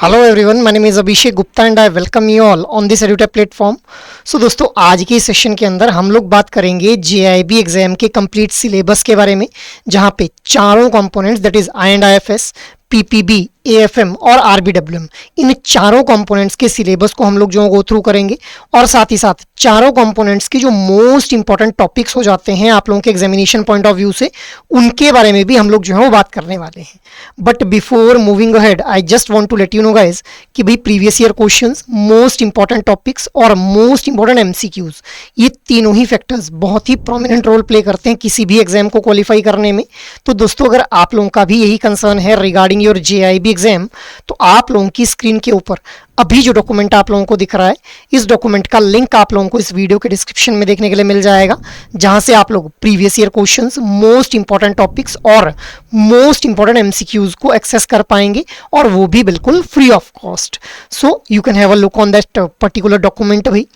Hello everyone, my name is Abhishek Gupta and I welcome you all on this edutech platform. So दोस्तों, आज के session के अंदर हम लोग बात करेंगे जेआईबी एग्जाम के कंप्लीट सिलेबस के बारे में, जहां पे चारों कंपोनेंट्स दैट इज आई&IFS, पीपीबी, एएफएम और आरबीडब्ल्यूएम, इन चारों कंपोनेंट्स के सिलेबस को हम लोग जो गो थ्रू करेंगे और साथ ही साथ चारों कंपोनेंट्स के जो मोस्ट इंपॉर्टेंट टॉपिक्स हो जाते हैं आप लोगों के एग्जामिनेशन पॉइंट ऑफ व्यू से, उनके बारे में भी हम लोग जो है वो बात करने वाले हैं। But before moving ahead, I just want to let you know guys कि भाई previous year questions, most important topics और मोस्ट इंपॉर्टेंट एमसीक्यूज, ये तीनों ही फैक्टर्स बहुत ही प्रोमिनेंट रोल प्ले करते हैं किसी भी एग्जाम को क्वालिफाई करने में। तो दोस्तों, अगर आप लोगों का भी यही कंसर्न है रिगार्डिंग योर जेआईबी एग्जाम, तो आप लोगों की स्क्रीन के ऊपर अभी जो डॉक्यूमेंट आप लोगों को दिख रहा है, इस डॉक्यूमेंट का लिंक आप लोगों को इस वीडियो के डिस्क्रिप्शन में देखने के लिए मिल जाएगा, जहां से आप लोग previous year questions, most important topics और मोस्ट इंपॉर्टेंट एमसीक्यूज को एक्सेस कर पाएंगे, और वो भी बिल्कुल free of cost. So you can have a look on that particular document भाई।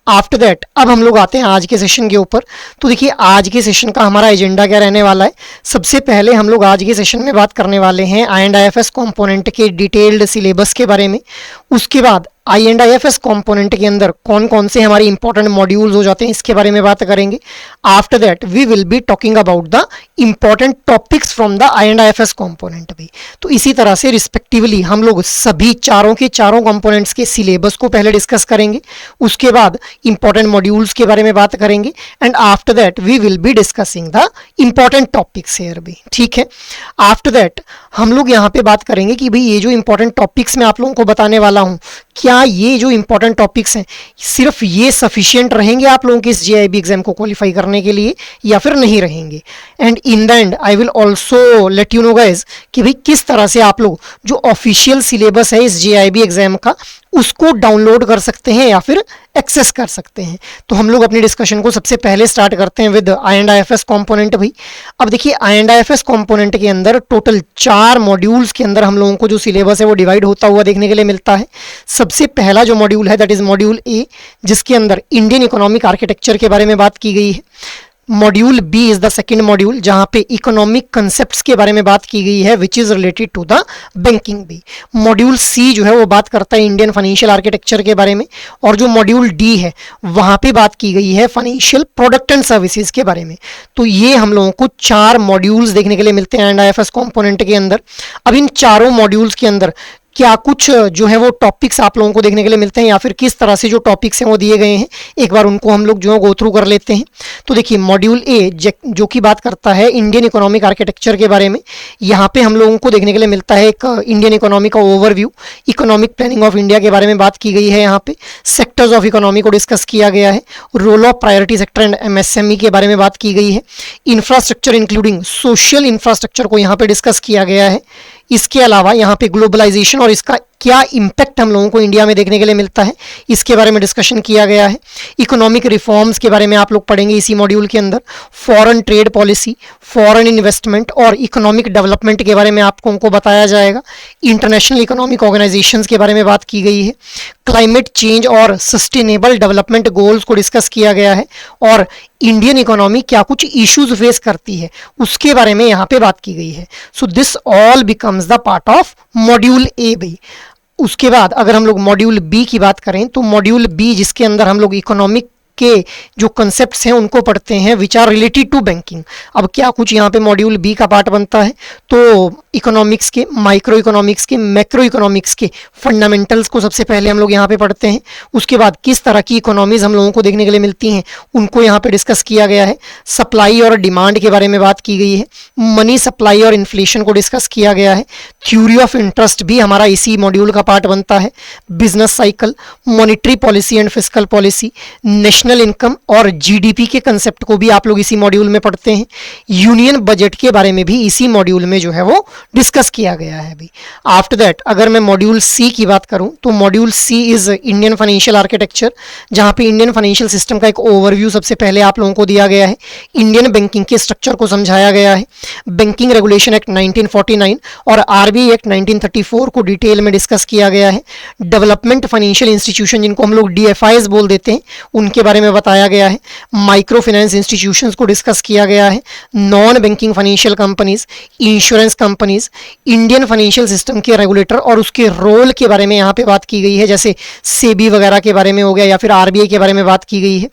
आफ्टर दैट अब हम लोग आते हैं आज के सेशन के ऊपर। तो देखिए, आज के सेशन का हमारा एजेंडा क्या रहने वाला है। सबसे पहले हम लोग आज के सेशन में बात करने वाले हैं आई&IFS कंपोनेंट के डिटेल्ड सिलेबस के बारे में। उसके बाद आई&IFS कंपोनेंट के अंदर कौन कौन से हमारे इंपॉर्टेंट मॉड्यूल्स हो जाते हैं, इसके बारे में बात करेंगे। After that we will be talking about the important topics from the आई&IFS कंपोनेंट भी। तो इसी तरह से रिस्पेक्टिवली हम लोग सभी चारों के चारों कंपोनेंट्स के सिलेबस को पहले डिस्कस करेंगे, उसके बाद इंपॉर्टेंट मॉड्यूल्स के बारे में बात करेंगे, and after that we will be discussing the important topics here भी। ठीक है, आफ्टर दैट हम लोग यहाँ पे बात करेंगे कि भाई ये जो इंपॉर्टेंट टॉपिक्स मैं आप लोगों को बताने वाला हूँ, क्या ये जो इंपॉर्टेंट टॉपिक्स हैं सिर्फ ये सफिशिएंट रहेंगे आप लोगों के इस जेआईबी एग्जाम को क्वालिफाई करने के लिए, या फिर नहीं रहेंगे। And in the and I will also let you know guys कि भाई किस तरह से आप लोग जो ऑफिशियल सिलेबस है इस जेआईबी एग्जाम का, उसको डाउनलोड कर सकते हैं या फिर एक्सेस कर सकते हैं। तो हम लोग अपनी डिस्कशन को सबसे पहले स्टार्ट करते हैं विद आई&IFS कंपोनेंट भाई। अब देखिए, आई&IFS कंपोनेंट के अंदर टोटल 4 मॉड्यूल्स के अंदर हम लोगों को जो सिलेबस है वो डिवाइड होता हुआ देखने के लिए मिलता है। सबसे पहला जो मॉड्यूल है दैट इज मॉड्यूल ए, जिसके अंदर इंडियन इकोनॉमिक आर्किटेक्चर के बारे में बात की गई है। Module B is the second module, जहां पे इकोनॉमिक कंसेप्ट्स के बारे में बात की गई है which is related to the banking भी। मॉड्यूल सी जो है वो बात करता है इंडियन फाइनेंशियल आर्किटेक्चर के बारे में, और जो मॉड्यूल डी है वहां पे बात की गई है फाइनेंशियल प्रोडक्ट एंड सर्विसेज के बारे में। तो ये हम लोगों को 4 मॉड्यूल्स देखने के लिए मिलते हैं आई&IFS कंपोनेंट के अंदर। अब इन चारों मॉड्यूल्स के अंदर क्या कुछ जो है वो टॉपिक्स आप लोगों को देखने के लिए मिलते हैं, या फिर किस तरह से जो टॉपिक्स हैं वो दिए गए हैं, एक बार उनको हम लोग जो है गो थ्रू कर लेते हैं। तो देखिए, मॉड्यूल ए जो कि बात करता है इंडियन इकोनॉमिक आर्किटेक्चर के बारे में, यहाँ पे हम लोगों को देखने के लिए मिलता है एक इंडियन इकोनॉमी का overview, economic planning of India के बारे में बात की गई है। यहाँ पे सेक्टर्स ऑफ इकोनॉमी को डिस्कस किया गया है, role of priority sector and MSME के बारे में बात की गई है, इंफ्रास्ट्रक्चर इंक्लूडिंग सोशल इंफ्रास्ट्रक्चर को यहाँ पे डिस्कस किया गया है। इसके अलावा यहाँ पे ग्लोबलाइजेशन और इसका क्या इम्पैक्ट हम लोगों को इंडिया में देखने के लिए मिलता है, इसके बारे में डिस्कशन किया गया है। इकोनॉमिक रिफॉर्म्स के बारे में आप लोग पढ़ेंगे इसी मॉड्यूल के अंदर। Foreign trade policy, foreign investment और इकोनॉमिक डेवलपमेंट के बारे में आपको उनको बताया जाएगा। इंटरनेशनल इकोनॉमिक ऑर्गेनाइजेशंस के बारे में बात की गई है। क्लाइमेट चेंज और सस्टेनेबल डेवलपमेंट गोल्स को डिस्कस किया गया है, और इंडियन इकोनॉमी क्या कुछ इश्यूज फेस करती है उसके बारे में यहाँ पे बात की गई है। So this all becomes the part of module ए भाई। उसके बाद अगर हम लोग मॉड्यूल बी की बात करें, तो मॉड्यूल बी जिसके अंदर हम लोग इकोनॉमिक के जो कंसेप्ट्स हैं उनको पढ़ते हैं which are related to banking. अब क्या कुछ यहाँ पे मॉड्यूल बी का पार्ट बनता है, तो इकोनॉमिक्स के, माइक्रो इकोनॉमिक्स के, मैक्रो इकोनॉमिक्स के फंडामेंटल्स को सबसे पहले हम लोग यहाँ पे पढ़ते हैं। उसके बाद किस तरह की इकोनॉमीज हम लोगों को देखने के लिए मिलती हैं उनको यहाँ पे डिस्कस किया गया है। सप्लाई और डिमांड के बारे में बात की गई है। मनी सप्लाई और इन्फ्लेशन को डिस्कस किया गया है। थ्योरी ऑफ इंटरेस्ट भी हमारा इसी मॉड्यूल का पार्ट बनता है। Business cycle, monetary policy and fiscal policy, national income और जीडीपी के कंसेप्ट को भी आप लोग इसी मॉड्यूल में पढ़ते हैं। यूनियन बजट के बारे में भी इसी मॉड्यूल में जो है वो डिस्कस किया गया है अभी। आफ्टर दैट अगर मैं मॉड्यूल सी की बात करूं, तो module C is Indian financial architecture, जहां पे इंडियन फाइनेंशियल सिस्टम का एक ओवरव्यू सबसे पहले आप लोगों को दिया गया है। इंडियन बैंकिंग के स्ट्रक्चर को समझाया गया है। बैंकिंग रेगुलेशन एक्ट 1949 और आरबीआई एक्ट 1934 को डिटेल में डिस्कस किया गया है। डेवलपमेंट फाइनेंशियल इंस्टीट्यूशन, जिनको हम लोग डीएफआईज बोल देते हैं, उनके बारे में बताया गया है, माइक्रो फाइनेंस इंस्टीट्यूशंस को डिस्कस किया गया है, non banking financial companies, insurance companies, Indian financial system के रेगुलेटर और उसके रोल के बारे में यहाँ पे बात की गई है, जैसे सेबी वगैरह के बारे में हो गया या फिर आरबीआई के बारे में बात की गई है।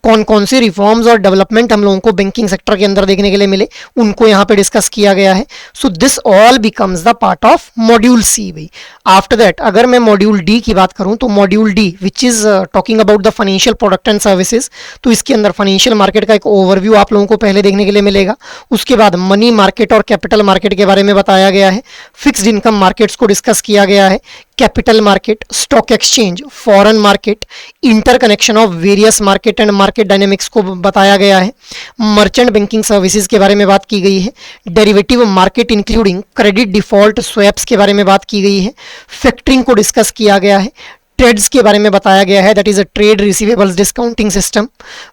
कौन कौन से रिफॉर्म्स और डेवलपमेंट हम लोगों को बैंकिंग सेक्टर के अंदर देखने के लिए मिले, उनको यहाँ पे डिस्कस किया गया है। So this all becomes the part of module C भाई। आफ्टर दैट अगर मैं मॉड्यूल डी की बात करूं तो module D which is talking about the financial product and services, तो इसके अंदर फाइनेंशियल मार्केट का एक ओवरव्यू आप लोगों को पहले देखने के लिए मिलेगा। उसके बाद मनी मार्केट और कैपिटल मार्केट के बारे में बताया गया है, फिक्स्ड इनकम मार्केट्स को डिस्कस किया गया है, capital market, stock exchange, foreign market, interconnection of various market and market dynamics को बताया गया है, मर्चेंट बैंकिंग सर्विसेज के बारे में बात की गई है, derivative market including credit default swaps के बारे में बात की गई है, फैक्टरिंग को डिस्कस किया गया है, ट्रेड्स के बारे में बताया गया है, that is a trade receivables discounting system,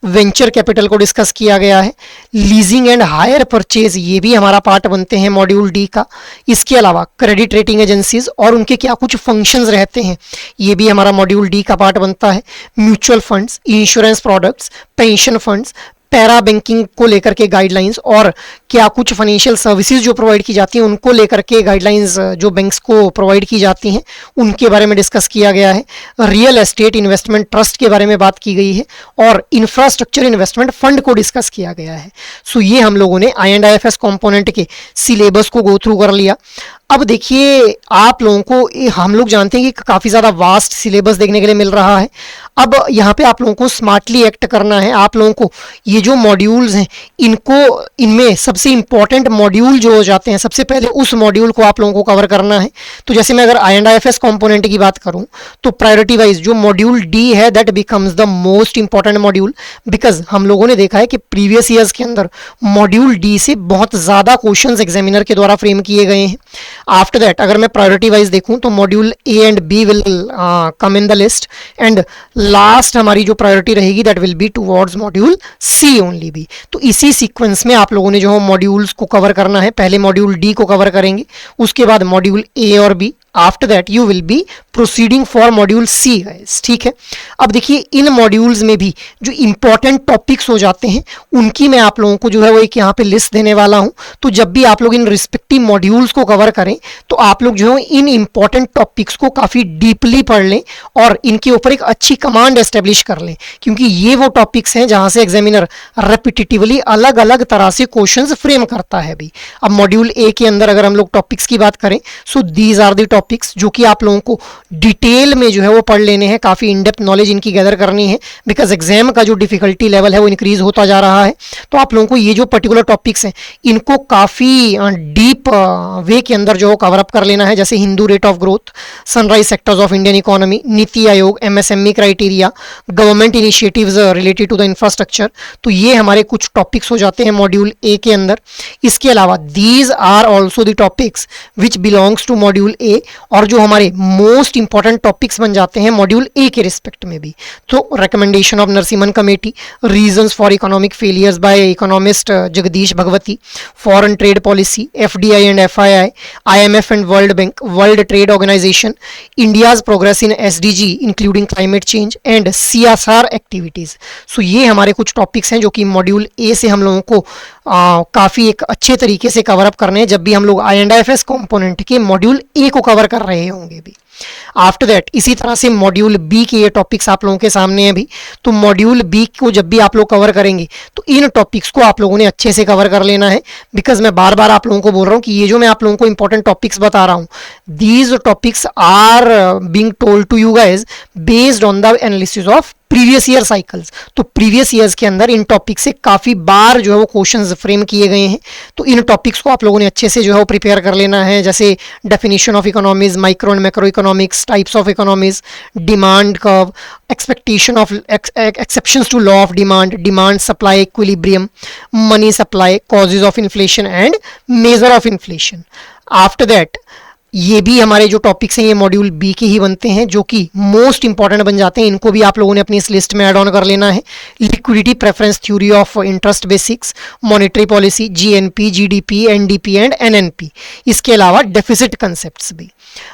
venture capital को डिस्कस किया गया है, लीजिंग एंड हायर परचेज ये भी हमारा पार्ट बनते हैं मॉड्यूल डी का। इसके अलावा क्रेडिट रेटिंग एजेंसीज और उनके क्या कुछ फंक्शंस रहते हैं, ये भी हमारा मॉड्यूल डी का पार्ट बनता है। Mutual funds, insurance products, pension funds, para banking को लेकर के गाइडलाइंस और क्या कुछ फाइनेंशियल सर्विसेज जो प्रोवाइड की जाती हैं उनको लेकर के गाइडलाइंस जो बैंक्स को प्रोवाइड की जाती हैं उनके बारे में डिस्कस किया गया है। रियल एस्टेट इन्वेस्टमेंट ट्रस्ट के बारे में बात की गई है और इंफ्रास्ट्रक्चर इन्वेस्टमेंट फंड को डिस्कस किया गया है। सो ये हम लोगों ने I&IFS कंपोनेंट के सिलेबस को गो थ्रू कर लिया। अब देखिए आप लोगों को हम लोग जानते हैं कि काफ़ी ज़्यादा वास्ट सिलेबस देखने के लिए मिल रहा है। अब यहाँ पे आप लोगों को स्मार्टली एक्ट करना है। आप लोगों को ये जो मॉड्यूल्स हैं इनमें सबसे इंपॉर्टेंट मॉड्यूल जो हो जाते हैं सबसे पहले उस मॉड्यूल को आप लोगों को कवर करना है। तो जैसे मैं अगर I&IFS कंपोनेंट की बात करूँ तो प्रायोरिटी वाइज जो मॉड्यूल डी है that becomes the most important module, because हम लोगों ने देखा है कि प्रीवियस ईयर्स के अंदर मॉड्यूल डी से बहुत ज़्यादा क्वेश्चंस एग्जामिनर के द्वारा फ्रेम किए गए हैं। आफ्टर दैट अगर मैं प्रायोरिटी वाइज देखूं तो module A and B will come in the list and last हमारी जो प्रायोरिटी रहेगी that will be towards module C only B. तो इसी सीक्वेंस में आप लोगों ने जो मॉड्यूल्स को कवर करना है, पहले मॉड्यूल डी को कवर करेंगे, उसके बाद मॉड्यूल ए और B, after that you will be proceeding for module C guys, ठीक है। अब देखिए इन मॉड्यूल्स में भी जो इंपॉर्टेंट टॉपिक्स हो जाते हैं उनकी मैं आप लोगों को जो है वो एक यहाँ पे लिस्ट देने वाला हूँ। तो जब भी आप लोग इन रिस्पेक्टिव मॉड्यूल्स को कवर करें तो आप लोग जो है इन इंपॉर्टेंट टॉपिक्स को काफ़ी डीपली पढ़ लें और इनके ऊपर एक अच्छी कमांड एस्टेब्लिश कर लें, क्योंकि ये वो टॉपिक्स हैं जहाँ से एग्जामिनर रेपिटेटिवली अलग अलग तरह से क्वेश्चंस फ्रेम करता है भी। अब मॉड्यूल ए के अंदर अगर हम लोग टॉपिक्स की बात करें so these are the topics जो कि आप लोगों को डिटेल में जो है वो पढ़ लेने हैं, काफ़ी इन डेप्थ नॉलेज इनकी गैदर करनी है, बिकॉज एग्जाम का जो डिफिकल्टी लेवल है वो इंक्रीज होता जा रहा है। तो आप लोगों को ये जो पर्टिकुलर टॉपिक्स हैं इनको काफ़ी डीप वे के अंदर जो कवर अप कर लेना है, जैसे Hindu rate of growth, sunrise sectors of Indian economy, NITI Aayog, MSME criteria, government initiatives related to the infrastructure. तो ये हमारे कुछ टॉपिक्स हो जाते हैं मॉड्यूल ए के अंदर। इसके अलावा these are also the topics which belongs to module A और जो हमारे मोस्ट इंपॉर्टेंट टॉपिक्स बन जाते हैं मॉड्यूल ए के रिस्पेक्ट में भी। तो recommendation of Narasimhan committee, reasons for economic failures by economist Jagdish Bhagwati, foreign trade policy, FDI and FII, IMF and World Bank, World Trade Organization, India's progress in SDG including climate change and CSR activities. So ये हमारे कुछ topics हैं जो कि module A से हम लोगों को काफ़ी एक अच्छे तरीके से कवर अप करने हैं जब भी हम लोग I&IFS कंपोनेंट के मॉड्यूल ए को कवर कर रहे होंगे भी। आफ्टर दैट इसी तरह से मॉड्यूल बी के ये टॉपिक्स आप लोगों के सामने हैं भी। तो मॉड्यूल बी को जब भी आप लोग कवर करेंगे तो इन टॉपिक्स को आप लोगों ने अच्छे से कवर कर लेना है, बिकॉज मैं बार बार आप लोगों को बोल रहा हूँ कि ये जो मैं आप लोगों को इंपॉर्टेंट टॉपिक्स बता रहा हूँ these topics are being told to you guys based on the analysis of previous year cycles. तो प्रीवियस ईयर्स के अंदर इन टॉपिक से काफ़ी बार जो है वो क्वेश्चंस फ्रेम किए गए हैं। तो इन टॉपिक्स को आप लोगों ने अच्छे से जो है वो प्रिपेयर कर लेना है, जैसे definition of economies, micro and macro economics, types of economies, demand curve, expectation of exceptions to law of demand, demand supply equilibrium, money supply, causes of inflation and measure of inflation. After that ये भी हमारे जो topics हैं ये module B के ही बनते हैं, जो कि मोस्ट इंपॉर्टेंट बन जाते हैं। इनको भी आप लोगों ने अपनी इस लिस्ट में ऐड ऑन कर लेना है। Liquidity preference theory of interest basics, monetary policy, GNP, GDP, NDP and NNP, इसके अलावा डेफिसिट कंसेप्ट्स भी।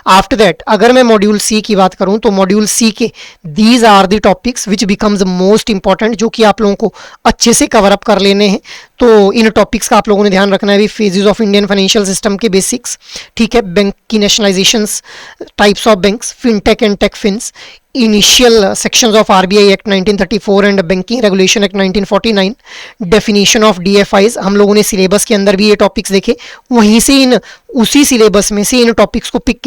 आफ्टर दैट अगर मैं मॉड्यूल सी की बात करूं तो मॉड्यूल सी के these are the topics which becomes most important, जो कि आप लोगों को अच्छे से कवर अप कर लेने हैं। तो इन टॉपिक्स का आप लोगों ने ध्यान रखना है भी। Phases of Indian financial system के बेसिक्स, ठीक है, बैंक की nationalisations, types of banks, fintech and tech fins, initial sections of RBI act 1934 and banking regulation act 1949, definition of DFIs, हम लोगों ने सिलेबस के अंदर भी ये टॉपिक्स देखे, वहीं से इन उसी सिलेबस में से इन टॉपिक्स को पिक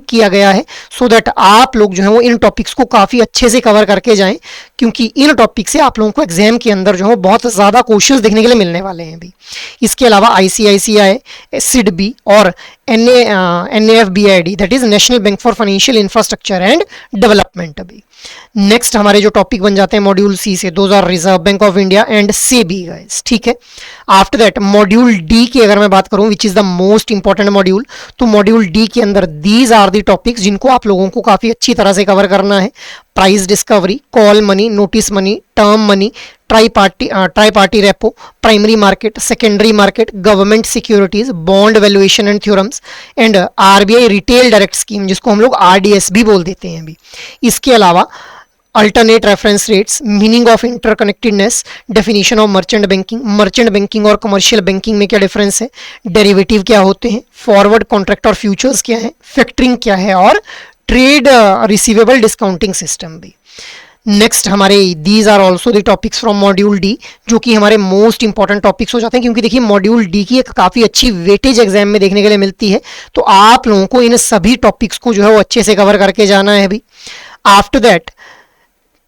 किया गया है, सो दैट आप लोग जो है वो इन टॉपिक्स को काफ़ी अच्छे से कवर करके जाएं, क्योंकि इन टॉपिक से आप लोगों को एग्जाम के अंदर जो है बहुत ज़्यादा क्वेश्चंस देखने के लिए मिलने वाले हैं भी। इसके अलावा आईसीआईसीआई, सिडबी और NAFBID, that is National Bank for Financial Infrastructure and Development भी। नेक्स्ट हमारे जो टॉपिक बन जाते हैं मॉड्यूल सी से, those are Reserve Bank of India and SEBI guys, ठीक है। आफ्टर दैट मॉड्यूल डी की अगर मैं बात करूं which is the most important module, तो मॉड्यूल डी के अंदर दीज आर दी टॉपिक्स जिनको आप लोगों को काफी अच्छी तरह से कवर करना है। Price discovery, call money, notice money, term money, try party repo, primary market, secondary market, government securities, bond valuation and theorems and RBI retail direct scheme, जिसको हम लोग आरडीएस भी बोल देते हैं अभी। इसके अलावा alternate reference rates, meaning of interconnectedness, definition of merchant banking और कमर्शियल बैंकिंग में क्या डिफरेंस है, डेरिवेटिव क्या होते हैं, फॉरवर्ड कॉन्ट्रैक्ट और फ्यूचर्स क्या है, फैक्टरिंग क्या है और ट्रेड रिसीवेबल डिस्काउंटिंग सिस्टम भी। नेक्स्ट हमारे these are also the topics from module D, जो कि हमारे मोस्ट इंपॉर्टेंट टॉपिक्स हो जाते हैं, क्योंकि देखिए मॉड्यूल डी की एक काफ़ी अच्छी वेटेज एग्जाम में देखने के लिए मिलती है। तो आप लोगों को इन सभी टॉपिक्स को जो है वो अच्छे से कवर करके जाना है अभी। After that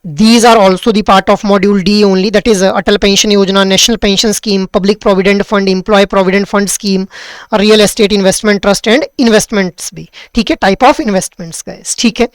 these are also the part of module D only, that is Atal Pension Yojana, National Pension Scheme, Public Provident Fund, Employee Provident Fund Scheme, Real Estate Investment Trust and Investments भी, ठीक है, type of investments guys, ठीक है।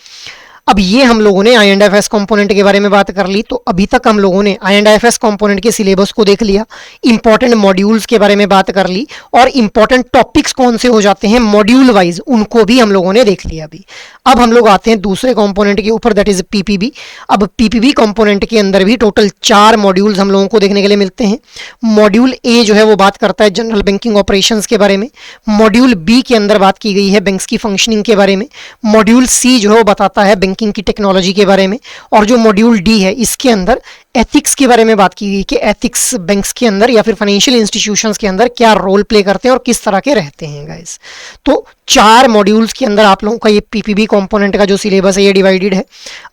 अब ये हम लोगों ने I&FS कंपोनेंट के बारे में बात कर ली, तो अभी तक हम लोगों ने I&FS कंपोनेंट के सिलेबस को देख लिया, इंपॉर्टेंट मॉड्यूल्स के बारे में बात कर ली, और इंपॉर्टेंट टॉपिक्स कौन से हो जाते हैं मॉड्यूल वाइज उनको भी हम लोगों ने देख लिया अभी। अब हम लोग आते हैं दूसरे कंपोनेंट के ऊपर, दैट इज पीपीबी। अब पीपीबी कंपोनेंट के अंदर भी टोटल 4 मॉड्यूल्स हम लोगों को देखने के लिए मिलते हैं। मॉड्यूल ए जो है वो बात करता है जनरल बैंकिंग ऑपरेशंस के बारे में। मॉड्यूल बी के अंदर बात की गई है बैंक्स की फंक्शनिंग के बारे में। मॉड्यूल सी जो है वो बताता है बैंकिंग की टेक्नोलॉजी के बारे में। और जो मॉड्यूल डी है इसके अंदर एथिक्स के बारे में बात की गई कि एथिक्स बैंक्स के अंदर या फिर फाइनेंशियल इंस्टीट्यूशंस के अंदर क्या रोल प्ले करते हैं और किस तरह के रहते हैं गाइस। तो 4 मॉड्यूल्स के अंदर आप लोगों का ये पीपीबी कंपोनेंट का जो सिलेबस है ये डिवाइडेड है।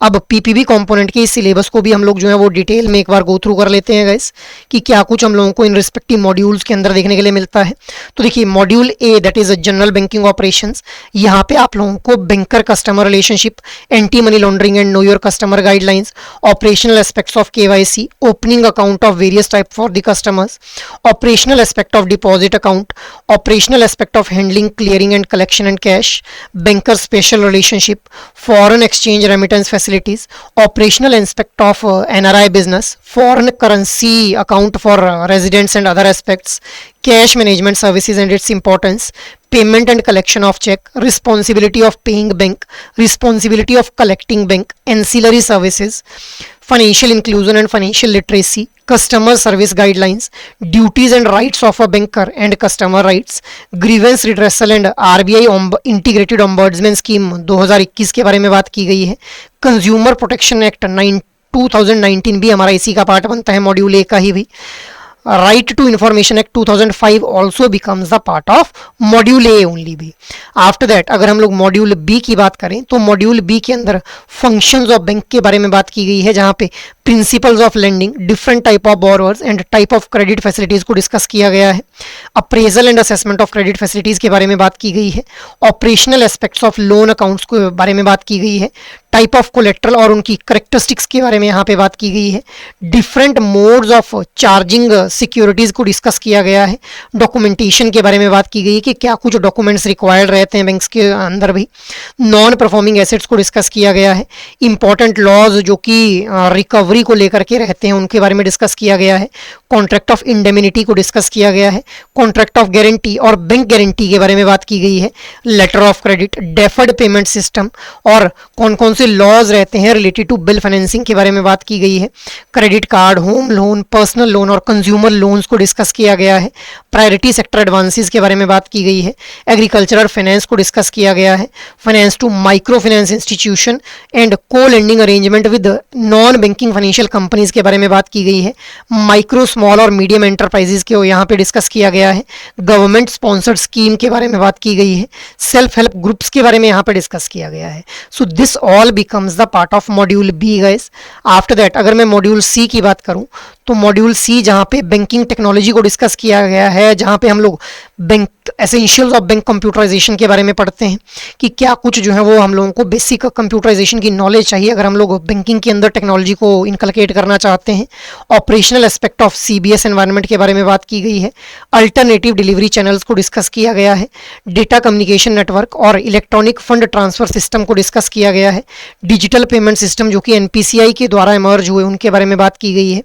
अब पीपीबी कंपोनेंट के इस सिलेबस को भी हम लोग जो है वो डिटेल में एक बार गो थ्रू कर लेते हैं गाइस कि क्या कुछ हम लोगों को इन रिस्पेक्टिव मॉड्यूल्स के अंदर देखने के लिए मिलता है। तो देखिए module A that is general banking operations, यहाँ पे आप लोगों को banker customer relationship, anti money laundering and no your customer guidelines, operational aspects of KYC, opening account of various type for the customers, operational aspect of deposit account, operational aspect of handling, clearing and collection and cash, banker special relationship, foreign exchange remittance facilities, operational aspect of NRI business, foreign currency account for residents and other aspects, cash management services and its importance, payment and collection of check, responsibility of paying bank, responsibility of collecting bank, ancillary services, financial inclusion and financial literacy, customer service guidelines, duties and rights of a banker and customer rights, grievance redressal and RBI integrated ombudsman scheme 2021 के बारे में बात की गई है। Consumer protection act 2019 भी हमारा इसी का पार्ट बनता है, मॉड्यूल ए का ही भी। Right to information act 2005 also becomes the part of module A only भी। आफ्टर दैट अगर हम लोग मॉड्यूल बी की बात करें तो मॉड्यूल बी के अंदर फंक्शंस ऑफ बैंक के बारे में बात की गई है, जहाँ पे principles of lending, different type of borrowers and type of credit facilities को डिस्कस किया गया है। Appraisal and assessment of credit facilities के बारे में बात की गई है। Operational aspects of loan accounts के बारे में बात की गई है। टाइप ऑफ कोलेट्रल और उनकी करेक्टरिस्टिक्स के बारे में यहाँ पे बात की गई है। Different modes of charging securities को डिस्कस किया गया है। डॉक्यूमेंटेशन के बारे में बात की गई है कि क्या कुछ डॉक्यूमेंट्स रिक्वायर्ड रहते हैं बैंक्स के अंदर भी। नॉन परफॉर्मिंग एसेट्स को डिस्कस किया गया है। इंपॉर्टेंट लॉज जो कि रिकवरी रिकवरी को लेकर के रहते हैं उनके बारे में डिस्कस किया गया है, कॉन्ट्रैक्ट ऑफ इंडेमिनिटी को डिस्कस किया गया है, कॉन्ट्रैक्ट ऑफ गारंटी और बैंक गारंटी के बारे में बात की गई है, letter of credit, deferred payment system और कौन कौन से लॉज रहते हैं रिलेटेड टू बिल फाइनेंसिंग के बारे में बात की गई है, credit card, home loan, personal loan और कंज्यूमर लोन्स को डिस्कस किया गया है, प्रायोरिटी सेक्टर एडवांसेस के बारे में बात की गई है, एग्रीकल्चरल फाइनेंस को डिस्कस किया गया है, finance to micro finance institution and co lending arrangement with non banking financial companies के बारे में बात की गई है, माइक्रो स्मॉल और मीडियम एंटरप्राइजेज के यहाँ पे डिस्कस किया गया है, गवर्नमेंट स्पॉन्सर्ड स्कीम के बारे में बात की गई है, सेल्फ हेल्प ग्रुप्स के बारे में यहाँ पे डिस्कस किया गया है. So this all becomes the part of module B guys. After that अगर मैं मॉड्यूल सी की बात करूं तो मॉड्यूल सी जहाँ पे बैंकिंग टेक्नोलॉजी को डिस्कस किया गया है, जहाँ पे हम लोग bank essentials of bank computerisation के बारे में पढ़ते हैं कि क्या कुछ जो है वो हम लोगों को बेसिक कंप्यूटराइजेशन की नॉलेज चाहिए अगर हम लोग बैंकिंग के अंदर टेक्नोलॉजी को इनकलकेट करना चाहते हैं. Operational aspect of CBS environment के बारे में बात की गई है, अल्टरनेटिव डिलीवरी चैनल्स को डिस्कस किया गया है, डेटा कम्युनिकेशन नेटवर्क और इलेक्ट्रॉनिक फंड ट्रांसफर सिस्टम को डिस्कस किया गया है, डिजिटल पेमेंट सिस्टम जो कि एनपीसीआई के द्वारा इमर्ज हुए उनके बारे में बात की गई है,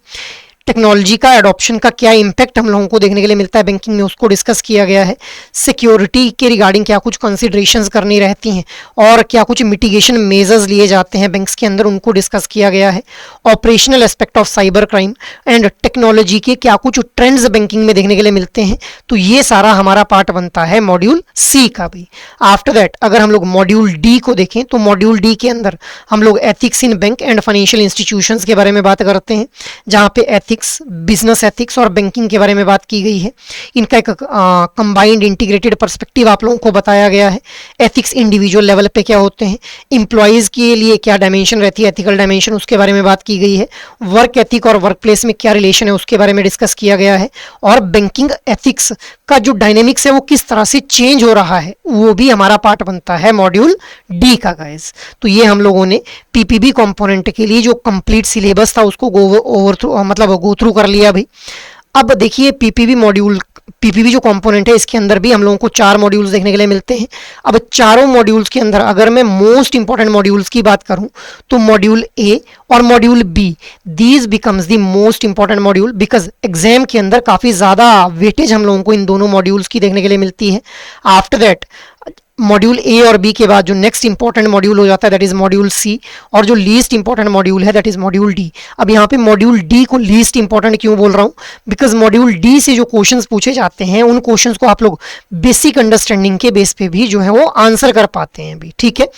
टेक्नोलॉजी का एडॉप्शन का क्या इम्पैक्ट हम लोगों को देखने के लिए मिलता है बैंकिंग में उसको डिस्कस किया गया है, सिक्योरिटी के रिगार्डिंग क्या कुछ कंसिडरेशंस करनी रहती हैं और क्या कुछ मिटिगेशन मेजर्स लिए जाते हैं बैंक्स के अंदर उनको डिस्कस किया गया है, operational aspect of cyber crime and technology के क्या कुछ ट्रेंड्स बैंकिंग में देखने के लिए मिलते हैं. तो ये सारा हमारा पार्ट बनता है मॉड्यूल सी का भी. आफ्टर दैट अगर हम लोग मॉड्यूल डी को देखें तो मॉड्यूल डी के अंदर हम लोग ethics in bank and financial institutions के बारे में बात करते हैं, जहाँ पे एथिक्स, बिजनेस एथिक्स और बैंकिंग के बारे में बात की गई है. इनका एक कंबाइंड इंटीग्रेटेड पर्सपेक्टिव आप लोगों को बताया गया है. एथिक्स इंडिविजुअल लेवल पे क्या होते हैं, एम्प्लॉयज़ के लिए क्या डायमेंशन रहती है, एथिकल डायमेंशन, उसके बारे में बात की गई है. वर्क एथिक और वर्क प्लेस में क्या रिलेशन है उसके बारे में डिस्कस किया गया है. और बैंकिंग एथिक्स का जो डायनेमिक्स है वो किस तरह से चेंज हो रहा है वो भी हमारा पार्ट बनता है मॉड्यूल डी का गाइस. तो ये हम लोगों ने पीपीबी कंपोनेंट के लिए जो कंप्लीट सिलेबस था उसको गो थ्रू कर लिया भाई. अब देखिए पीपीबी जो कंपोनेंट है इसके अंदर भी हम लोगों को 4 मॉड्यूल्स देखने के लिए मिलते हैं. अब चारों मॉड्यूल्स के अंदर अगर मैं मोस्ट इंपॉर्टेंट मॉड्यूल्स की बात करूं तो मॉड्यूल ए और module B, these becomes the most important module because exam के अंदर काफ़ी ज़्यादा वेटेज हम लोगों को इन दोनों मॉड्यूल्स की देखने के लिए मिलती है. आफ्टर दैट मॉड्यूल ए और बी के बाद जो नेक्स्ट इंपॉर्टेंट मॉड्यूल हो जाता है दैट इज मॉड्यूल सी, और जो लीस्ट इंपॉर्टेंट मॉड्यूल है दैट इज मॉड्यूल डी. अब यहाँ पे मॉड्यूल डी को लीस्ट इंपॉर्टेंट क्यों बोल रहा हूँ, बिकॉज मॉड्यूल डी से जो क्वेश्चंस पूछे जाते हैं उन क्वेश्चंस को आप लोग बेसिक अंडरस्टैंडिंग के बेस पे भी जो है वो आंसर कर पाते हैं भी. ठीक है,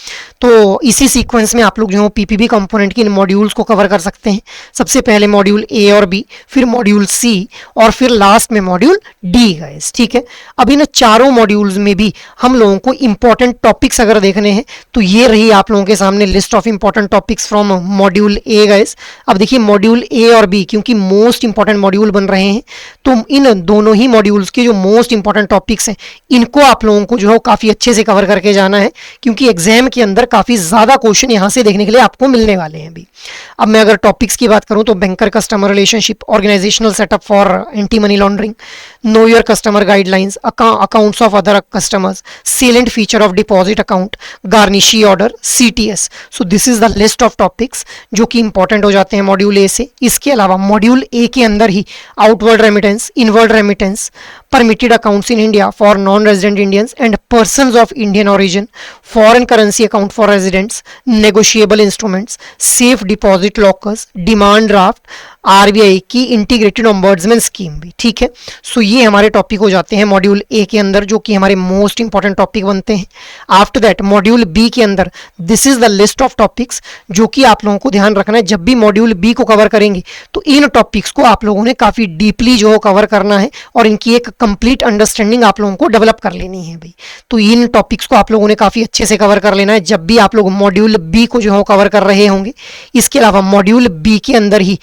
तो इसी सीक्वेंस में आप लोग जो है पीपीबी कंपोनेंट के इन मॉड्यूल्स को कवर कर सकते हैं. सबसे पहले मॉड्यूल ए और बी, फिर मॉड्यूल सी और फिर लास्ट में मॉड्यूल डी गाइस. ठीक है, अब इन चारों मॉड्यूल्स में भी हम लोगों को इंपॉर्टेंट टॉपिक्स अगर देखने हैं तो ये रही आप लोगों के सामने list of important topics from module A guys. अब देखिए मॉड्यूल ए और बी क्योंकि मोस्ट इंपॉर्टेंट मॉड्यूल बन रहे हैं तो इन दोनों ही मॉड्यूल्स के जो मोस्ट इंपॉर्टेंट टॉपिक्स हैं इनको आप लोगों को जो है काफ़ी अच्छे से कवर करके जाना है क्योंकि एग्जाम के अंदर काफ़ी ज़्यादा क्वेश्चन यहाँ से देखने के लिए आपको मिलने वाले हैं अभी. अब मैं अगर टॉपिक्स की बात करूँ तो banker customer relationship, organisational setup for anti money laundering, know your customer guidelines, accounts of other customers, salient feature of deposit account, garnishee order, CTS. So this is the list of topics जो कि important हो जाते हैं module A से. इसके अलावा module A के अंदर ही outward remittance, inward remittance, permitted accounts in India for non-resident Indians and persons of Indian origin, foreign currency account for residents, negotiable instruments, safe deposit lockers, demand draft, RBI की integrated ombudsman scheme भी. ठीक है, सो ये हमारे topic हो जाते हैं module A के अंदर जो कि हमारे मोस्ट इंपॉर्टेंट टॉपिक बनते हैं. आफ्टर दैट मॉड्यूल बी के अंदर this is the list of topics जो कि आप लोगों को ध्यान रखना है. जब भी मॉड्यूल बी को कवर करेंगे तो इन टॉपिक्स को आप लोगों ने काफ़ी डीपली जो कवर करना है और इनकी एक कंप्लीट अंडरस्टैंडिंग आप लोगों को डेवलप कर लेनी है भाई. तो इन टॉपिक्स को आप लोगों ने काफ़ी अच्छे से कवर कर लेना है जब भी आप लोग मॉड्यूल बी को जो है कवर कर रहे होंगे. इसके अलावा मॉड्यूल बी के अंदर ही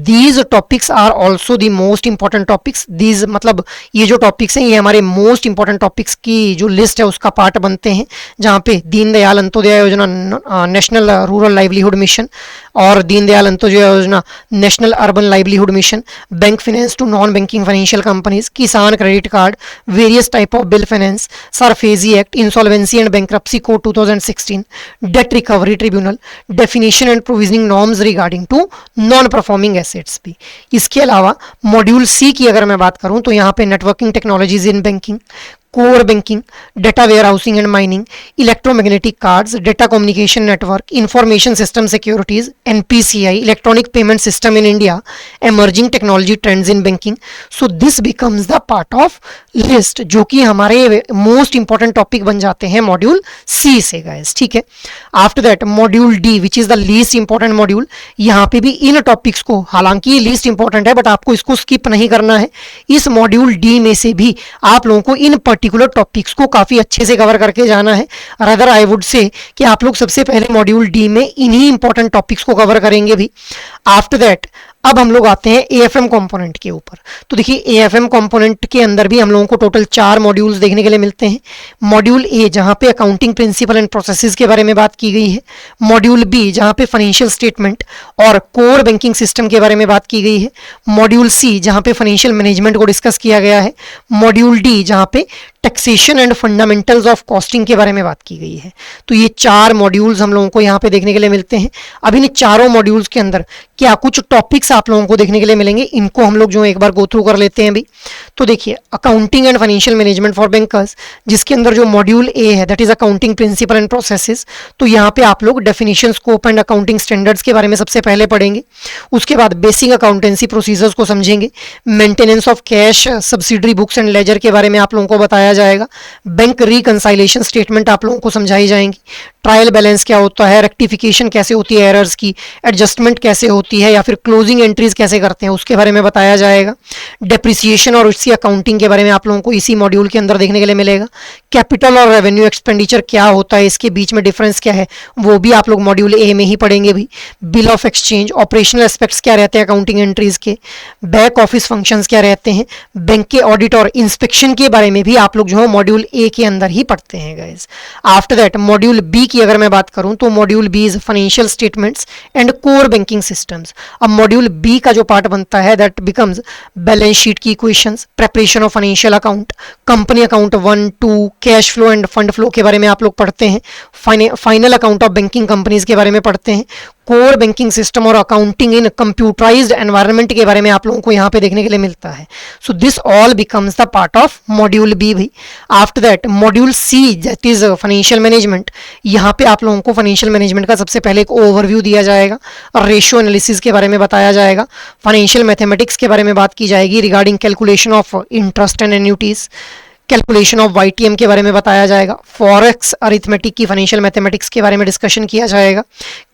these topics are also the most important topics. These मतलब ये जो टॉपिक्स हैं ये हमारे मोस्ट इंपॉर्टेंट टॉपिक्स की जो लिस्ट है उसका पार्ट बनते हैं, जहाँ पे Deendayal Antyodaya Yojana, national rural livelihood mission और Deendayal Antyodaya Yojana, national urban livelihood mission, bank finance to non banking financial companies, Kisan credit card, various type of bill finance, SARFAESI act, insolvency and bankruptcy code 2016, debt recovery tribunal, definition and provisioning norms regarding to non performing assets भी। इसके अलावा module C की अगर मैं बात करूं तो यहाँ पे networking technologies in banking, core banking, data warehousing and mining, electromagnetic cards, data communication network, information system securities, NPCI, electronic payment system in India, emerging technology trends in banking. So this becomes the part of list जो कि हमारे most important topic बन जाते हैं module C से guys, ठीक है। After that module D which is the least important module, यहाँ पे भी इन टॉपिक्स को, हालांकि ये लीस्ट इंपॉर्टेंट है बट आपको इसको स्किप नहीं करना है। इस मॉड्यूल डी में से भी आप लोगों को इन पर्टिकुलर टॉपिक्स को काफी अच्छे से कवर करके जाना है। रादर आई वुड से कि आप लोग सबसे पहले मॉड्यूल डी में इन्हीं इंपॉर्टेंट टॉपिक्स को कवर करेंगे भी। आफ्टर दैट अब हम लोग आते हैं एएफएम कंपोनेंट के ऊपर। तो देखिए एएफएम कंपोनेंट के अंदर भी हम लोगों को टोटल 4 मॉड्यूल्स देखने के लिए मिलते हैं। मॉड्यूल ए जहां पे अकाउंटिंग प्रिंसिपल एंड प्रोसेसेस के बारे में बात की गई है, मॉड्यूल बी जहां पे फाइनेंशियल स्टेटमेंट और कोर बैंकिंग सिस्टम के बारे में बात की गई है, मॉड्यूल सी जहां पे फाइनेंशियल मैनेजमेंट को डिस्कस किया गया है, मॉड्यूल डी जहां पे taxation and fundamentals of costing के बारे में बात की गई है। तो ये 4 मॉड्यूल्स हम लोगों को यहाँ पे देखने के लिए मिलते हैं। अब इन चारों मॉड्यूल्स के अंदर क्या कुछ टॉपिक्स आप लोगों को देखने के लिए मिलेंगे, इनको हम लोग जो एक बार गो थ्रू कर लेते हैं भी। तो देखिए accounting and financial management for bankers, जिसके अंदर जो मॉड्यूल ए है that is accounting principle and processes. तो यहाँ पे आप लोग definition, scope and accounting standards के बारे में सबसे पहले पढ़ेंगे। उसके बाद बेसिक अकाउंटेंसी प्रोसीजर्स को समझेंगे, maintenance of cash, subsidiary books and ledger के बारे में आप लोगों को बताया जाएगा, बैंक रिकंसाइलेशन स्टेटमेंट आप लोगों को समझाई जाएंगी, ट्रायल बैलेंस क्या होता है, रेक्टिफिकेशन कैसे होती है एरर्स की, एडजस्टमेंट कैसे होती है या फिर क्लोजिंग एंट्रीज कैसे करते हैं उसके बारे में बताया जाएगा, डेप्रिसिएशन और उसकी अकाउंटिंग के बारे में आप लोगों को इसी मॉड्यूल के अंदर देखने के लिए मिलेगा, कैपिटल और रेवेन्यू एक्सपेंडिचर क्या होता है, इसके बीच में डिफरेंस क्या है वो भी आप लोग मॉड्यूल ए में ही पढ़ेंगे भी, bill of exchange, operational aspects क्या रहते हैं अकाउंटिंग एंट्रीज के, बैक ऑफिस फंक्शंस क्या रहते हैं, बैंक के ऑडिट और इंस्पेक्शन के बारे में भी आप लोग जो है मॉड्यूल ए के अंदर ही पढ़ते हैं guys. After that module B की अगर मैं बात करूं तो module B is financial statements and core banking systems. अब मॉड्यूल बी का जो पार्ट बनता है दैट बिकम्स बैलेंस शीट की equations, preparation of financial account, company account 1, 2, cash flow and fund flow के बारे में आप लोग पढ़ते हैं, final account of banking companies के बारे में पढ़ते हैं, कोर बैंकिंग सिस्टम और अकाउंटिंग इन कंप्यूटराइज्ड एनवायरनमेंट के बारे में आप लोगों को यहाँ पे देखने के लिए मिलता है। So this all becomes the part of module B भी। After that module C that is financial management, यहाँ पे आप लोगों को फाइनेंशियल मैनेजमेंट का सबसे पहले एक ओवरव्यू दिया जाएगा और रेशियो एनालिसिस के बारे में बताया जाएगा, फाइनेंशियल मैथमेटिक्स के बारे में बात की जाएगी regarding calculation of interest and annuities, calculation of YTM के बारे में बताया जाएगा, फॉरेक्स अरिथमेटिक की फाइनेंशियल मैथमेटिक्स के बारे में डिस्कशन किया जाएगा,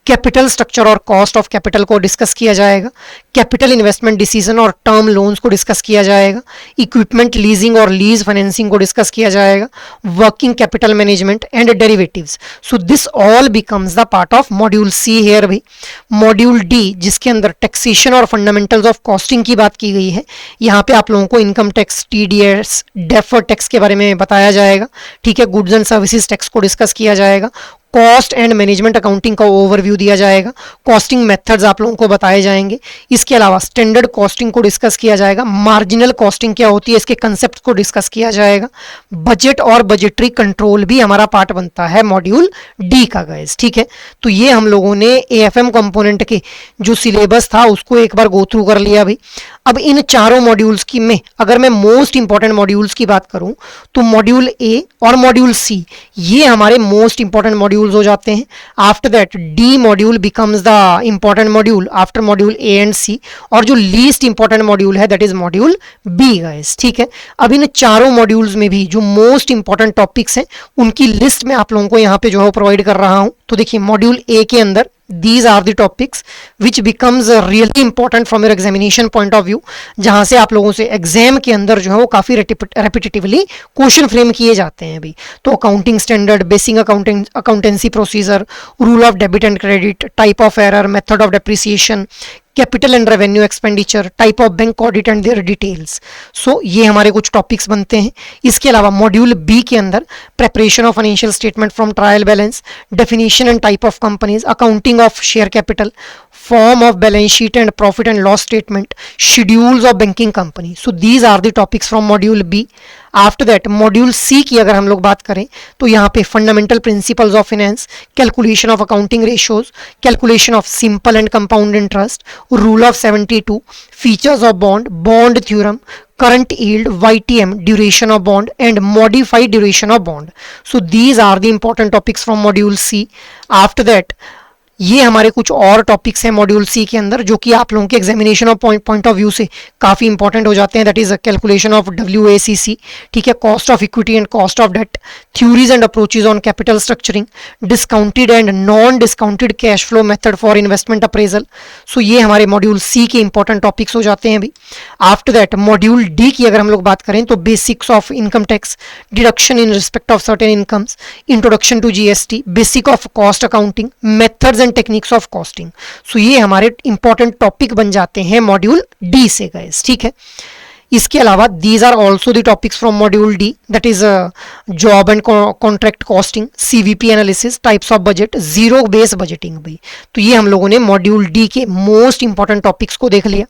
कैपिटल स्ट्रक्चर और कॉस्ट ऑफ कैपिटल को डिस्कस किया जाएगा, कैपिटल इन्वेस्टमेंट डिसीजन और टर्म लोन्स को डिस्कस किया जाएगा, इक्विपमेंट लीजिंग और लीज फाइनेंसिंग को डिस्कस किया जाएगा, working capital management and derivatives. So this all becomes the part of module see here भी। मॉड्यूल डी जिसके अंदर टैक्सेशन और फंडामेंटल्स ऑफ कॉस्टिंग की बात की गई है, यहाँ पे आप लोगों को income tax, TDS, deferred tax के बारे में बताया जाएगा, ठीक है, गुड्स एंड सर्विसेज टैक्स को डिस्कस किया जाएगा, कॉस्ट एंड मैनेजमेंट अकाउंटिंग का ओवरव्यू दिया जाएगा, कॉस्टिंग मेथड्स आप लोगों को बताए जाएंगे, इसके अलावा स्टैंडर्ड कॉस्टिंग को डिस्कस किया जाएगा, मार्जिनल कॉस्टिंग क्या होती है इसके कंसेप्ट को डिस्कस किया जाएगा, बजट और बजटरी कंट्रोल भी हमारा पार्ट बनता है मॉड्यूल डी का गाइस, ठीक है। तो ये हम लोगों ने एएफएम कंपोनेंट के जो सिलेबस था उसको एक बार गो थ्रू कर लिया भी। अब इन चारों मॉड्यूल्स की में अगर मैं मोस्ट इंपॉर्टेंट मॉड्यूल्स की बात करूं तो मॉड्यूल ए और मॉड्यूल सी ये हमारे मोस्ट इंपॉर्टेंट मॉड्यूल्स हो जाते हैं। After that D module becomes the important module after module A and C, और जो लीस्ट इंपॉर्टेंट मॉड्यूल है that is module B guys, ठीक है। अब इन चारों मॉड्यूल्स में भी जो मोस्ट इंपॉर्टेंट टॉपिक्स हैं उनकी लिस्ट मैं आप लोगों को यहाँ पे जो है प्रोवाइड कर रहा हूं। तो देखिए मॉड्यूल ए के अंदर these are the topics which becomes really important from your examination point of view, जहां से आप लोगों से एग्जाम के अंदर जो है वो काफी रेपिटेटिवली क्वेश्चन फ्रेम किए जाते हैं अभी। तो accounting standard, basic accountancy procedure, rule of debit and credit, type of error, method of depreciation, capital and revenue expenditure, type of bank audit and their details. So ये हमारे कुछ topics बनते हैं। इसके अलावा मॉड्यूल बी के अंदर preparation of financial statement from trial balance, definition and type of companies, accounting of share capital, form of balance sheet and profit and loss statement, schedules of banking company. So these are the topics from module B. After that module C की अगर हम लोग बात करें तो यहाँ पे fundamental principles of finance, calculation of accounting ratios, calculation of simple and compound interest, rule of 72, features of bond, bond theorem, current yield, YTM, duration of bond and modified duration of bond. So these are the important topics from module C. After that ये हमारे कुछ और topics हैं module C के अंदर जो कि आप लोगों के examination of point of view से काफ़ी इंपॉर्टेंट हो जाते हैं। That is calculation of WACC, ठीक है, cost of equity and cost of debt, theories and approaches on capital structuring, discounted and non discounted cash flow method for investment appraisal. So ये हमारे module C के important topics हो जाते हैं अभी। After that module D की अगर हम लोग बात करें तो basics of income tax, deduction in respect of certain incomes, introduction to GST, basic of cost accounting, methods and techniques of costing. So ये हमारे इंपॉर्टेंट टॉपिक बन जाते हैं मॉड्यूल डी से गाइस, ठीक है। इसके अलावा these are also the topics from module D, that is job and contract costing, CVP analysis, types of budget, zero base budgeting भाई। तो ये हम लोगों ने मॉड्यूल डी के मोस्ट इंपॉर्टेंट टॉपिक्स को देख लिया।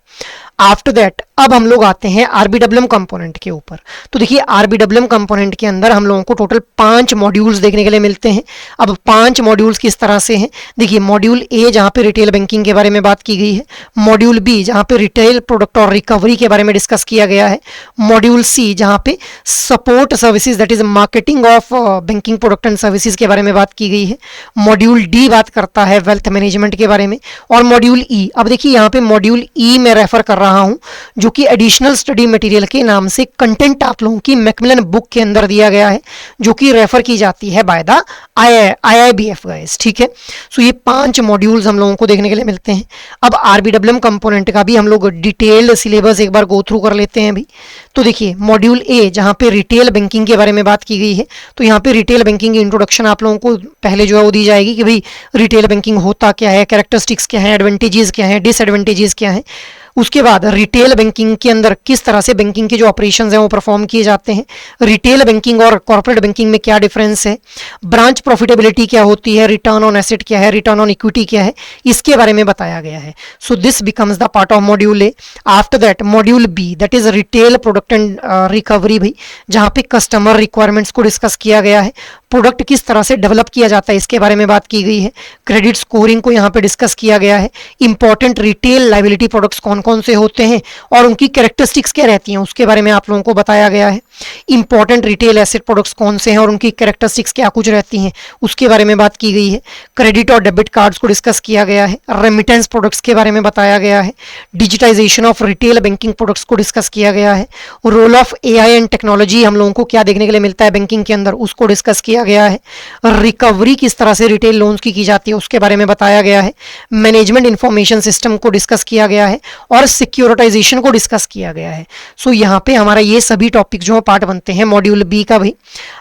आफ्टर दैट अब हम लोग आते हैं RBWM कंपोनेंट के ऊपर। तो देखिए RBWM कंपोनेंट के अंदर हम लोगों को टोटल 5 मॉड्यूल्स देखने के लिए मिलते हैं। अब 5 मॉड्यूल्स किस तरह से हैं, देखिए मॉड्यूल ए जहाँ पे रिटेल बैंकिंग के बारे में बात की गई है, मॉड्यूल बी जहाँ पे रिटेल प्रोडक्ट और रिकवरी के बारे में डिस्कस किया गया है, मॉड्यूल सी जहाँ पे support services that is marketing of banking product and services के बारे में बात की गई है, मॉड्यूल डी बात करता है वेल्थ मैनेजमेंट के बारे में, और मॉड्यूल ई, अब देखिए यहाँ पे मॉड्यूल ई में रेफर कर रहा हूं जो कि एडिशनल स्टडी मटेरियल के नाम से कंटेंट आप लोगों की मैकमिलन बुक के अंदर दिया गया है जो कि रेफर की जाती है बाय द IIBF गाइस, ठीक है। सो ये 5 मॉड्यूल्स हम लोगों को देखने के लिए मिलते हैं। अब RBWM कंपोनेंट का भी हम लोग डिटेल्ड सिलेबस एक बार गो थ्रू कर लेते हैं अभी। तो देखिए मॉड्यूल ए जहाँ पे रिटेल बैंकिंग के बारे में बात की गई है, तो यहाँ पे रिटेल बैंकिंग की इंट्रोडक्शन आप लोगों को पहले जो है वो दी जाएगी कि भाई रिटेल बैंकिंग होता क्या है, कैरेक्टरिस्टिक्स क्या है, एडवांटेजेस क्या है, डिसएडवांटेजेस क्या है। उसके बाद रिटेल बैंकिंग के अंदर किस तरह से बैंकिंग के जो ऑपरेशंस हैं वो परफॉर्म किए जाते हैं, रिटेल बैंकिंग और कॉर्पोरेट बैंकिंग में क्या डिफरेंस है, ब्रांच प्रॉफिटेबिलिटी क्या होती है, रिटर्न ऑन एसेट क्या है, रिटर्न ऑन इक्विटी क्या है, इसके बारे में बताया गया है। So this becomes the part of module A. After that module B that is retail product and recovery भाई, जहाँ पे कस्टमर रिक्वायरमेंट्स को डिस्कस किया गया है, प्रोडक्ट किस तरह से डेवलप किया जाता है इसके बारे में बात की गई है, क्रेडिट स्कोरिंग को यहाँ पे डिस्कस किया गया है, इंपॉर्टेंट रिटेल लाइबिलिटी प्रोडक्ट्स कौन कौन से होते हैं और उनकी कैरेक्टरिस्टिक्स क्या रहती हैं उसके बारे में आप लोगों को बताया गया है, इंपॉर्टेंट रिटेल एसेट प्रोडक्ट्स कौन से हैं और उनकी कैरेक्टरिस्टिक्स क्या कुछ रहती हैं उसके बारे में बात की गई है, क्रेडिट और डेबिट कार्ड्स को डिस्कस किया गया है, रेमिटेंस प्रोडक्ट्स के बारे में बताया गया है, digitisation of retail banking products को डिस्कस किया गया है, role of AI and technology हम लोगों को क्या देखने के लिए मिलता है बैंकिंग के अंदर उसको डिस्कस किया गया है, रिकवरी किस तरह से रिटेल लोन्स की जाती है उसके बारे में बताया गया है, मैनेजमेंट इंफॉर्मेशन सिस्टम को डिस्कस किया गया है और सिक्योरिटाइजेशन को डिस्कस किया गया है। सो यहाँ पे हमारा ये सभी टॉपिक जो पार्ट बनते हैं मॉड्यूल बी का भाई।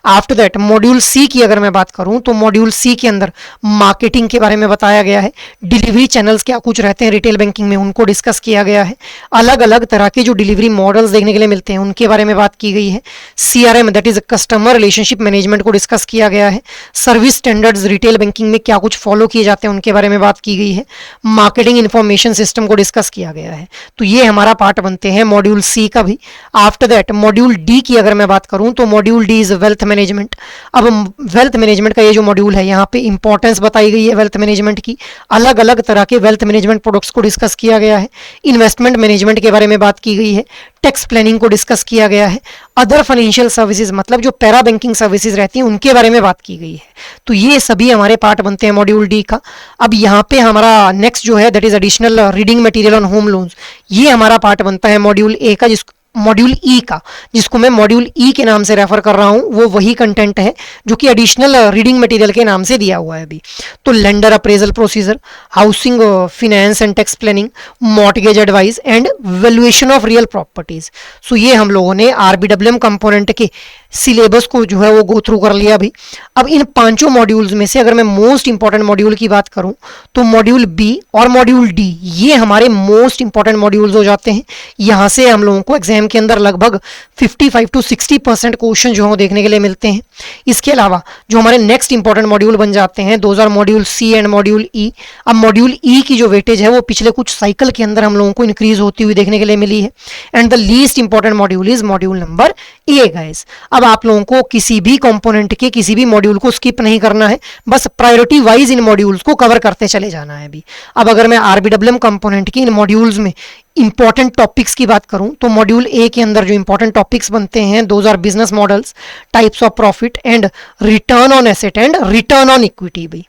आफ्टर दैट मॉड्यूल सी की अगर मैं बात करूं तो मॉड्यूल सी के अंदर मार्केटिंग के बारे में बताया गया है, डिलीवरी चैनल्स क्या कुछ रहते हैं रिटेल बैंकिंग में उनको डिस्कस किया गया है, अलग अलग तरह के जो डिलीवरी मॉडल्स देखने के लिए मिलते हैं उनके बारे में बात की गई है, CRM that is customer relationship management को डिस्कस किया गया है, सर्विस स्टैंडर्ड्स रिटेल बैंकिंग में क्या कुछ फॉलो किए जाते हैं उनके बारे में बात की गई है, मार्केटिंग इंफॉर्मेशन सिस्टम को डिस्कस किया गया है। तो ये हमारा पार्ट बनते हैं मॉड्यूल सी का भी। आफ्टर दैट मॉड्यूल डी की अगर मैं बात करूं तो module D is wealth management. अब वेल्थ मैनेजमेंट का ये जो मॉड्यूल है यहाँ पे इंपॉर्टेंस बताई गई है वेल्थ मैनेजमेंट की, अलग अलग तरह के वेल्थ मैनेजमेंट प्रोडक्ट्स को डिस्कस किया गया है, इन्वेस्टमेंट मैनेजमेंट के बारे में बात की गई है, टैक्स प्लानिंग को डिस्कस किया गया है, अदर फाइनेंशियल सर्विसेज मतलब जो पैरा बैंकिंग सर्विसेज रहती हैं उनके बारे में बात की गई है। तो ये सभी हमारे पार्ट बनते हैं मॉड्यूल डी का। अब यहाँ पे हमारा नेक्स्ट जो है that is additional reading material on home loans, ये हमारा पार्ट बनता है मॉड्यूल ए का, मॉड्यूल ई का, जिसको मैं मॉड्यूल ई के नाम से रेफर कर रहा हूं, वो वही कंटेंट है जो कि एडिशनल रीडिंग मटेरियल के नाम से दिया हुआ है अभी। तो lender appraisal procedure, housing finance and tax planning, mortgage advice and valuation of real properties. So ये हम लोगों ने RBWM कंपोनेंट के सिलेबस को जो है वो गो थ्रू कर लिया अभी। अब इन पांचों मॉड्यूल्स में से अगर मैं मोस्ट इंपॉर्टेंट मॉड्यूल की बात करूं तो मॉड्यूल बी और मॉड्यूल डी ये हमारे मोस्ट इंपॉर्टेंट मॉड्यूल्स हो जाते हैं। यहां से हम लोगों को एग्जाम के अंदर लगभग 55 to 60% क्वेश्चन जो है देखने के लिए मिलते हैं। इसके अलावा जो हमारे नेक्स्ट इंपॉर्टेंट मॉड्यूल बन जाते हैं those are module C and module E. अब मॉड्यूल ई की जो वेटेज है वो पिछले कुछ साइकिल के अंदर हम लोगों को इंक्रीज होती हुई देखने के लिए मिली है। And the least important module is module number A guys. अब आप लोगों को किसी भी कंपोनेंट के किसी भी मॉड्यूल को स्किप नहीं करना है, बस प्रायोरिटी वाइज इन मॉड्यूल्स को कवर करते चले जाना है अभी। अब अगर मैं आरबीडब्ल्यूएम कंपोनेंट की इन मॉड्यूल्स में इंपॉर्टेंट टॉपिक्स की बात करूं तो मॉड्यूल ए के अंदर जो इंपॉर्टेंट टॉपिक्स बनते हैं those are business models, types of profit and return on asset and return on equity भाई।